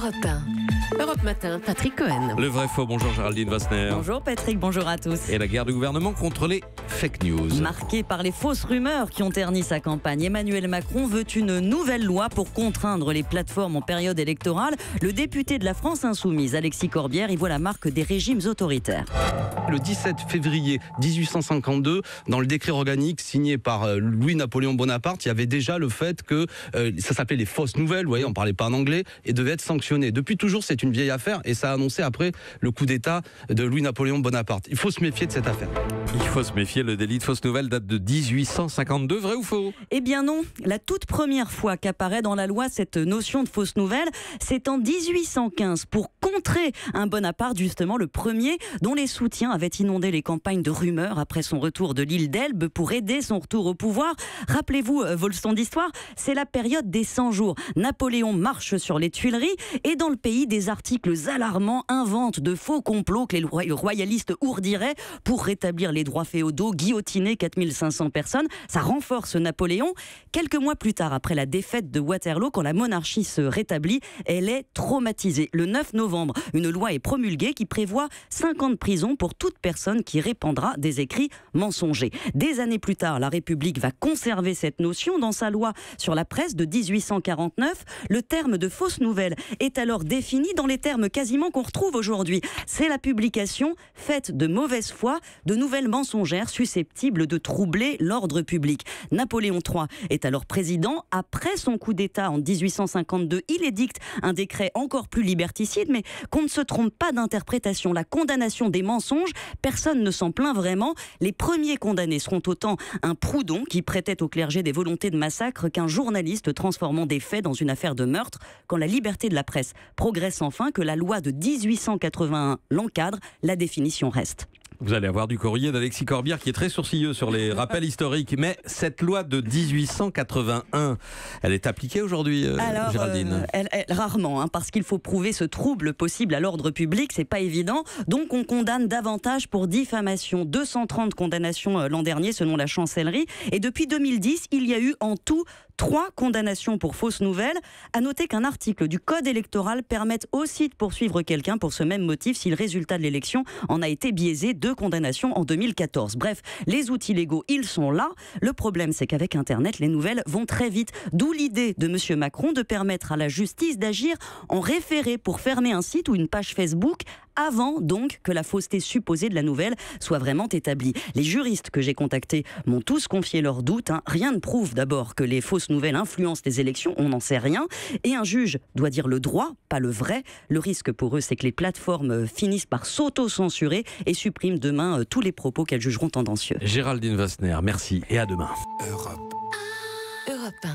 Europe 1. Europe Matin, Patrick Cohen. Le vrai faux, bonjour Géraldine Wassner. Bonjour Patrick, bonjour à tous. Et la guerre du gouvernement contre les fake news. Marqué par les fausses rumeurs qui ont terni sa campagne, Emmanuel Macron veut une nouvelle loi pour contraindre les plateformes en période électorale. Le député de la France Insoumise, Alexis Corbière, y voit la marque des régimes autoritaires. Le 17 février 1852, dans le décret organique signé par Louis-Napoléon Bonaparte, il y avait déjà le fait que ça s'appelait les fausses nouvelles, vous voyez, on parlait pas en anglais, et devait être sanctionné. Depuis toujours, c'est une vieille affaire, et ça a annoncé après le coup d'État de Louis-Napoléon Bonaparte. Il faut se méfier de cette affaire. Il faut se méfier, le délit de fausse nouvelle date de 1852, vrai ou faux? Eh bien non, la toute première fois qu'apparaît dans la loi cette notion de fausse nouvelle, c'est en 1815 pour contrer un Bonaparte, justement le premier, dont les soutiens avaient inondé les campagnes de rumeurs après son retour de l'île d'Elbe pour aider son retour au pouvoir. Rappelez-vous vos leçons d'histoire, c'est la période des 100 jours. Napoléon marche sur les Tuileries et dans le pays, des articles alarmants inventent de faux complots que les royalistes ourdiraient pour rétablir les droits féodaux, guillotiner 4500 personnes. Ça renforce Napoléon. Quelques mois plus tard, après la défaite de Waterloo, quand la monarchie se rétablit, elle est traumatisée. Le 9 novembre, une loi est promulguée qui prévoit 5 ans de prison pour toute personne qui répandra des écrits mensongers. Des années plus tard, la République va conserver cette notion dans sa loi sur la presse de 1849. Le terme de fausse nouvelle est alors défini dans les termes quasiment qu'on retrouve aujourd'hui. C'est la publication faite de mauvaise foi de nouvelles mensongères susceptibles de troubler l'ordre public. Napoléon III est alors président. Après son coup d'État en 1852, il édicte un décret encore plus liberticide, mais qu'on ne se trompe pas d'interprétation. La condamnation des mensonges, personne ne s'en plaint vraiment. Les premiers condamnés seront autant un Proudhon qui prêtait au clergé des volontés de massacre qu'un journaliste transformant des faits dans une affaire de meurtre. Quand la liberté de la presse progresse enfin, que la loi de 1881 l'encadre, la définition reste. Vous allez avoir du courrier d'Alexis Corbière qui est très sourcilleux sur les rappels historiques. Mais cette loi de 1881, elle est appliquée aujourd'hui, Géraldine? Rarement, parce qu'il faut prouver ce trouble possible à l'ordre public, c'est pas évident. Donc on condamne davantage pour diffamation. 230 condamnations l'an dernier selon la chancellerie. Et depuis 2010, il y a eu en tout 3 condamnations pour fausses nouvelles. À noter qu'un article du Code électoral permet aussi de poursuivre quelqu'un pour ce même motif si le résultat de l'élection en a été biaisé. 2 condamnations en 2014. Bref, les outils légaux, ils sont là. Le problème, c'est qu'avec Internet, les nouvelles vont très vite. D'où l'idée de M. Macron de permettre à la justice d'agir en référé pour fermer un site ou une page Facebook avant donc que la fausseté supposée de la nouvelle soit vraiment établie. Les juristes que j'ai contactés m'ont tous confié leurs doutes. Rien ne prouve d'abord que les fausses nouvelles influencent les élections, on n'en sait rien. Et un juge doit dire le droit, pas le vrai. Le risque pour eux, c'est que les plateformes finissent par s'auto-censurer et suppriment demain tous les propos qu'elles jugeront tendancieux. Géraldine Wassner, merci et à demain. Europe 1.